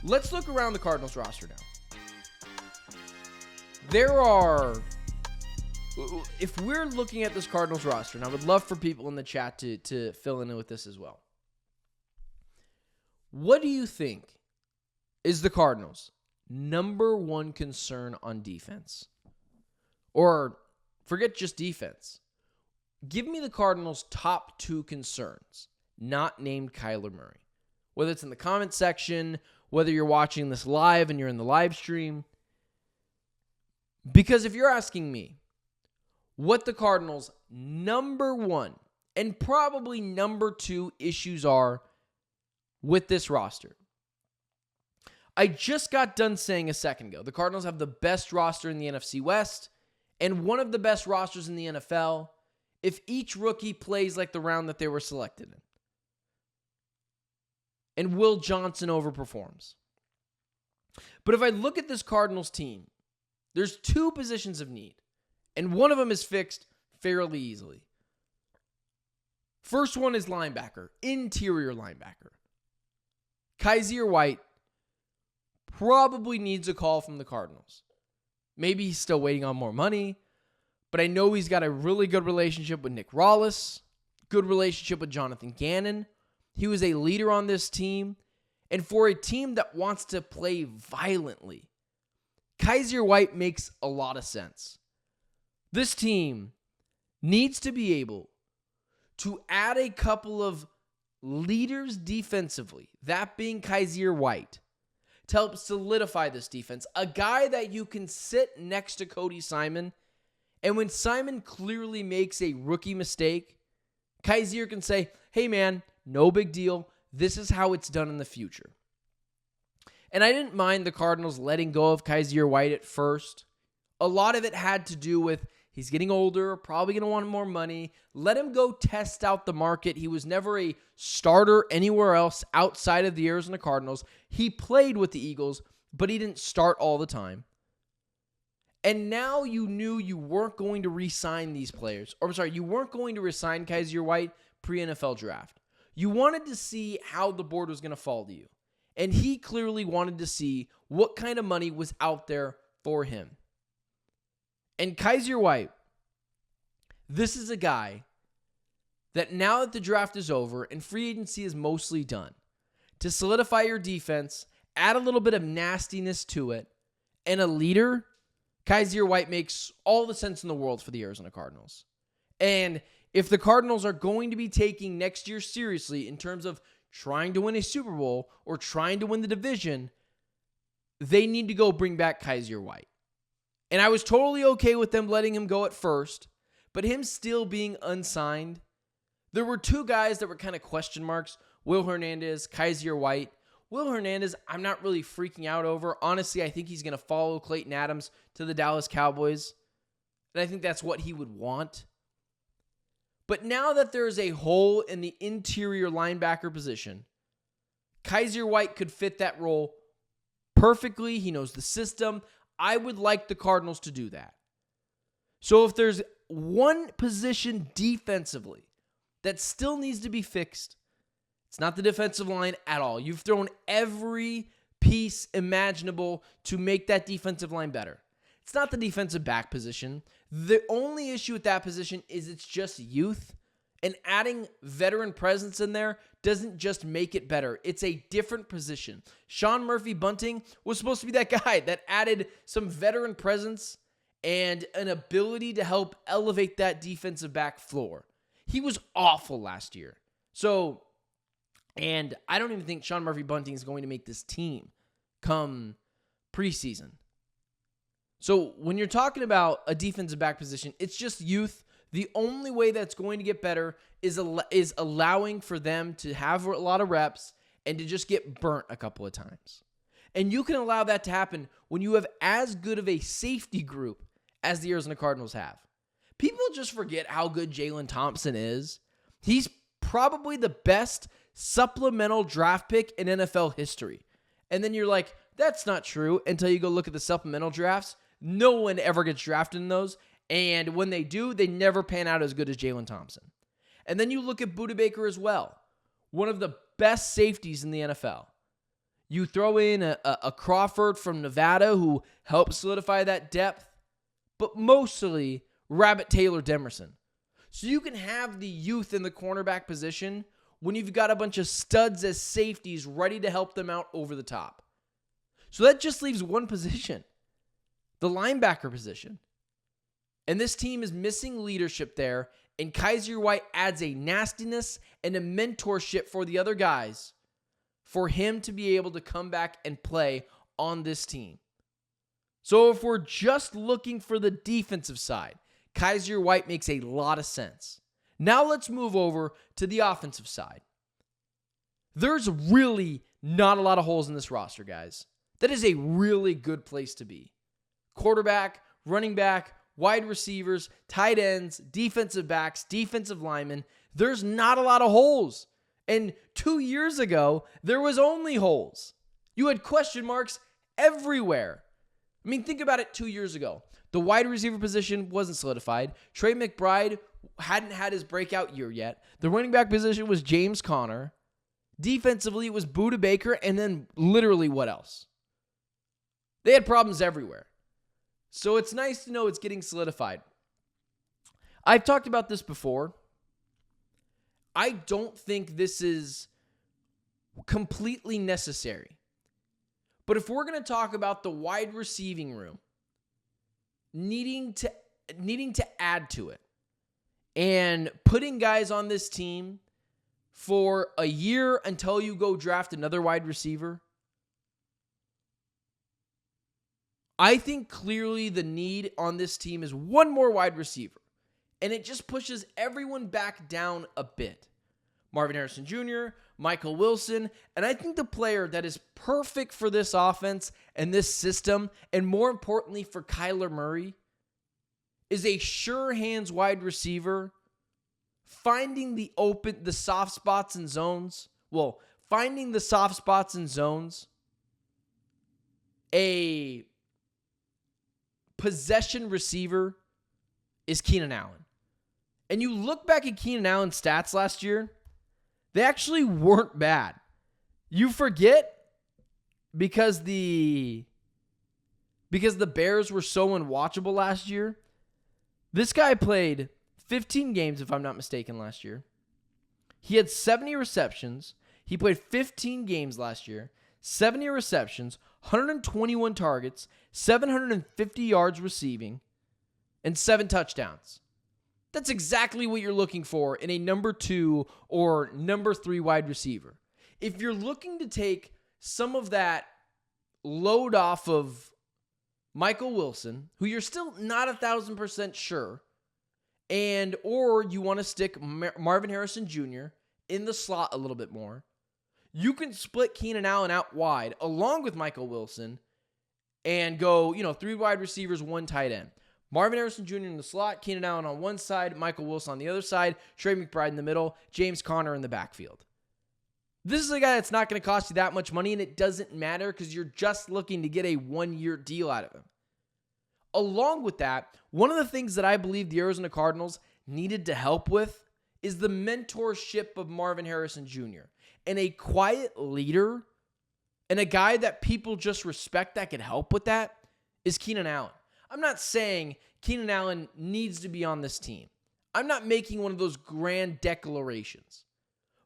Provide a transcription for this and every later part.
Let's look around the Cardinals roster now. There are, if we're looking at this Cardinals roster, and I would love for people in the chat to fill in with this as well. What do you think is the Cardinals' number one concern on defense? Or forget just defense. Give me the Cardinals' top 2 concerns, not named Kyler Murray. Whether it's in the comment section, whether you're watching this live and you're in the live stream. Because if you're asking me what the Cardinals' number 1 and probably number 2 issues are with this roster, I just got done saying a second ago, the Cardinals have the best roster in the NFC West and one of the best rosters in the NFL if each rookie plays like the round that they were selected in. And Will Johnson overperforms. But if I look at this Cardinals team, there's 2 positions of need, and one of them is fixed fairly easily. First one is linebacker, interior linebacker. Kyzir White probably needs a call from the Cardinals. Maybe he's still waiting on more money, but I know he's got a really good relationship with Nick Rawlis, good relationship with Jonathan Gannon. He was a leader on this team, and for a team that wants to play violently, Kyzir White makes a lot of sense. This team needs to be able to add a couple of leaders defensively, that being Kyzir White, to help solidify this defense. A guy that you can sit next to Cody Simon, and when Simon clearly makes a rookie mistake, Kyzir can say, hey man, no big deal. This is how it's done in the future. And I didn't mind the Cardinals letting go of Kyzir White at first. A lot of it had to do with he's getting older, probably going to want more money. Let him go test out the market. He was never a starter anywhere else outside of the Arizona Cardinals. He played with the Eagles, but he didn't start all the time. And now you knew you weren't going to re-sign these players. You weren't going to re-sign Kyzir White pre-NFL draft. You wanted to see how the board was going to fall to you. And he clearly wanted to see what kind of money was out there for him. And Kyzir White, this is a guy that now that the draft is over and free agency is mostly done, to solidify your defense, add a little bit of nastiness to it, and a leader, Kyzir White makes all the sense in the world for the Arizona Cardinals. And if the Cardinals are going to be taking next year seriously in terms of trying to win a Super Bowl or trying to win the division, they need to go bring back Kyzir White. And I was totally okay with them letting him go at first, but him still being unsigned, there were 2 guys that were kind of question marks, Will Hernandez, Kyzir White. Will Hernandez, I'm not really freaking out over. Honestly, I think he's going to follow Clayton Adams to the Dallas Cowboys, and I think that's what he would want. But now that there is a hole in the interior linebacker position, Kyzir White could fit that role perfectly. He knows the system. I would like the Cardinals to do that. So if there's one position defensively that still needs to be fixed, it's not the defensive line at all. You've thrown every piece imaginable to make that defensive line better. It's not the defensive back position. The only issue with that position is it's just youth, and adding veteran presence in there doesn't just make it better. It's a different position. Sean Murphy-Bunting was supposed to be that guy that added some veteran presence and an ability to help elevate that defensive back floor. He was awful last year. And I don't even think Sean Murphy-Bunting is going to make this team come preseason. So when you're talking about a defensive back position, it's just youth. The only way that's going to get better is allowing for them to have a lot of reps and to just get burnt a couple of times. And you can allow that to happen when you have as good of a safety group as the Arizona Cardinals have. People just forget how good Jalen Thompson is. He's probably the best supplemental draft pick in NFL history. And then you're like, that's not true until you go look at the supplemental drafts. No one ever gets drafted in those. And when they do, they never pan out as good as Jalen Thompson. And then you look at Budda Baker as well. One of the best safeties in the NFL. You throw in a Crawford from Nevada who helps solidify that depth, but mostly Rabbit Taylor Demerson. So you can have the youth in the cornerback position when you've got a bunch of studs as safeties ready to help them out over the top. So that just leaves one position, the linebacker position. And this team is missing leadership there, and Kyzir White adds a nastiness and a mentorship for the other guys for him to be able to come back and play on this team. So if we're just looking for the defensive side, Kyzir White makes a lot of sense. Now let's move over to the offensive side. There's really not a lot of holes in this roster, guys. That is a really good place to be. Quarterback, running back, wide receivers, tight ends, defensive backs, defensive linemen. There's not a lot of holes. And 2 years ago, there was only holes. You had question marks everywhere. I mean, think about it 2 years ago. The wide receiver position wasn't solidified. Trey McBride hadn't had his breakout year yet. The running back position was James Conner. Defensively, it was Budda Baker, and then literally what else? They had problems everywhere. So it's nice to know it's getting solidified. I've talked about this before. I don't think this is completely necessary. But if we're going to talk about the wide receiving room needing to add to it and putting guys on this team for a year until you go draft another wide receiver, I think clearly the need on this team is one more wide receiver. And it just pushes everyone back down a bit. Marvin Harrison Jr., Michael Wilson, and I think the player that is perfect for this offense and this system, and more importantly for Kyler Murray, is a sure hands wide receiver, finding the soft spots and zones. Well, finding the soft spots and zones, a possession receiver is Keenan Allen. And you look back at Keenan Allen's stats last year, they actually weren't bad. You forget because the Bears were so unwatchable last year. This guy played 15 games, if I'm not mistaken, last year. He had 70 receptions. He played 15 games last year, 70 receptions, 121 targets, 750 yards receiving, and 7 touchdowns. That's exactly what you're looking for in a number 2 or number 3 wide receiver. If you're looking to take some of that load off of Michael Wilson, who you're still not 1,000% sure, or you want to stick Marvin Harrison Jr. in the slot a little bit more, you can split Keenan Allen out wide along with Michael Wilson and go, 3 wide receivers, 1 tight end. Marvin Harrison Jr. in the slot, Keenan Allen on one side, Michael Wilson on the other side, Trey McBride in the middle, James Conner in the backfield. This is a guy that's not going to cost you that much money, and it doesn't matter because you're just looking to get a 1-year deal out of him. Along with that, one of the things that I believe the Arizona Cardinals needed to help with is the mentorship of Marvin Harrison Jr. And a quiet leader and a guy that people just respect that can help with that is Keenan Allen. I'm not saying Keenan Allen needs to be on this team. I'm not making one of those grand declarations.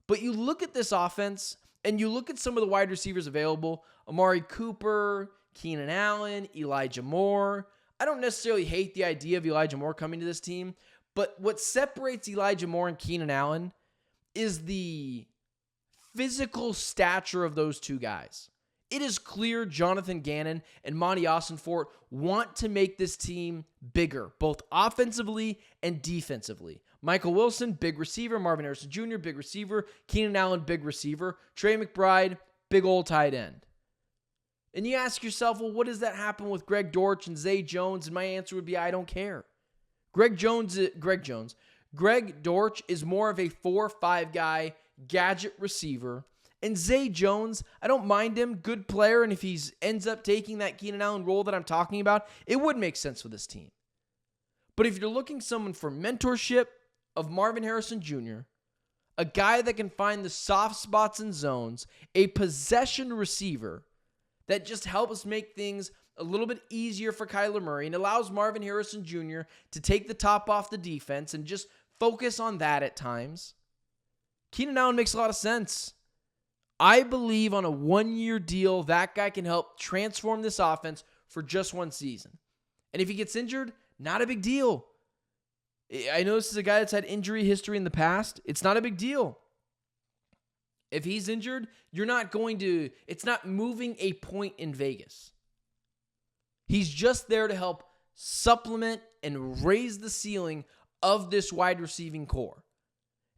But you look at this offense and you look at some of the wide receivers available, Amari Cooper, Keenan Allen, Elijah Moore. I don't necessarily hate the idea of Elijah Moore coming to this team, but what separates Elijah Moore and Keenan Allen is the physical stature of those two guys. It is clear Jonathan Gannon and Monty Ossenfort want to make this team bigger, both offensively and defensively. Michael Wilson, big receiver. Marvin Harrison Jr., big receiver. Keenan Allen, big receiver. Trey McBride, big old tight end. And you ask yourself, well, what does that happen with Greg Dortch and Zay Jones? And my answer would be, I don't care. Greg Dortch is more of a 4-5 guy, gadget receiver. And Zay Jones, I don't mind him, good player, and if he ends up taking that Keenan Allen role that I'm talking about, it would make sense for this team. But if you're looking someone for mentorship of Marvin Harrison Jr., a guy that can find the soft spots and zones, a possession receiver that just helps make things a little bit easier for Kyler Murray and allows Marvin Harrison Jr. to take the top off the defense and just focus on that at times. Keenan Allen makes a lot of sense. I believe on a 1-year deal, that guy can help transform this offense for just one season. And if he gets injured, not a big deal. I know this is a guy that's had injury history in the past. It's not a big deal. If he's injured, it's not moving a point in Vegas. He's just there to help supplement and raise the ceiling of this wide receiving core.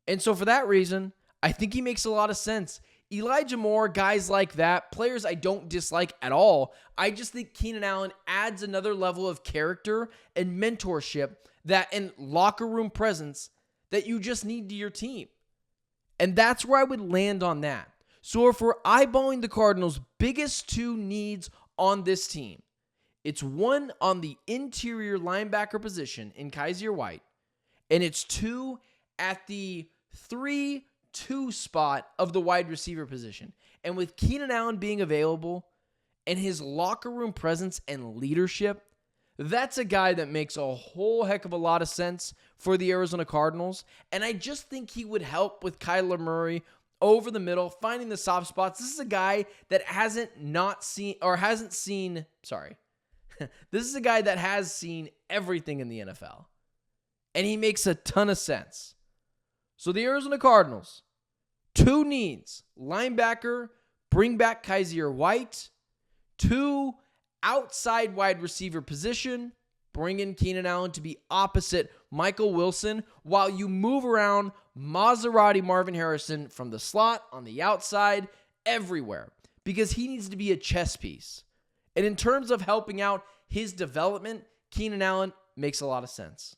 And so for that reason, I think he makes a lot of sense. Elijah Moore, guys like that, players I don't dislike at all. I just think Keenan Allen adds another level of character and mentorship and locker room presence that you just need to your team. And that's where I would land on that. So if we're eyeballing the Cardinals' biggest two needs on this team, it's one on the interior linebacker position in Garcia, and it's two at the 3-2 spot of the wide receiver position. And with Keenan Allen being available and his locker room presence and leadership, that's a guy that makes a whole heck of a lot of sense for the Arizona Cardinals. And I just think he would help with Kyler Murray over the middle, finding the soft spots. This is a guy that this is a guy that has seen everything in the NFL. And he makes a ton of sense. So the Arizona Cardinals, two needs: linebacker, bring back Garcia, two, outside wide receiver position, bring in Keenan Allen to be opposite Michael Wilson while you move around Maserati Marvin Harrison from the slot, on the outside, everywhere, because he needs to be a chess piece. And in terms of helping out his development, Keenan Allen makes a lot of sense.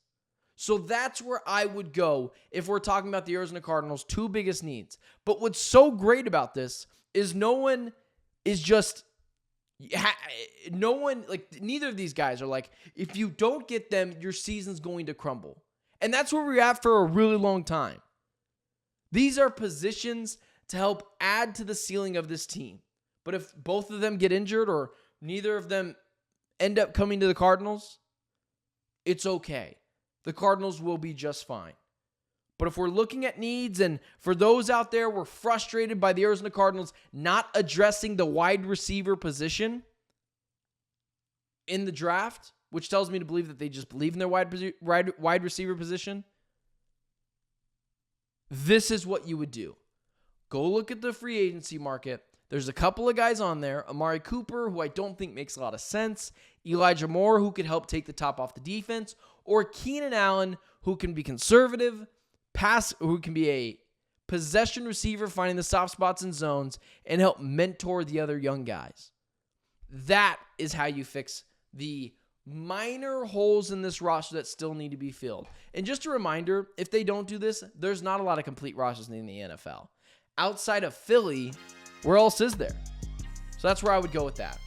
So that's where I would go if we're talking about the Arizona Cardinals' two biggest needs. But what's so great about this is neither of these guys are like, if you don't get them, your season's going to crumble. And that's where we're at for a really long time. These are positions to help add to the ceiling of this team. But if both of them get injured or neither of them end up coming to the Cardinals, it's okay. The Cardinals will be just fine. But if we're looking at needs, and for those out there, we're frustrated by the Arizona Cardinals not addressing the wide receiver position in the draft, which tells me to believe that they just believe in their wide receiver position, this is what you would do. Go look at the free agency market. There's a couple of guys on there. Amari Cooper, who I don't think makes a lot of sense. Elijah Moore, who could help take the top off the defense. Or Keenan Allen, who can be conservative, who can be a possession receiver, finding the soft spots and zones, and help mentor the other young guys. That is how you fix the minor holes in this roster that still need to be filled. And just a reminder, if they don't do this, there's not a lot of complete rosters in the NFL. Outside of Philly, where else is there? So that's where I would go with that.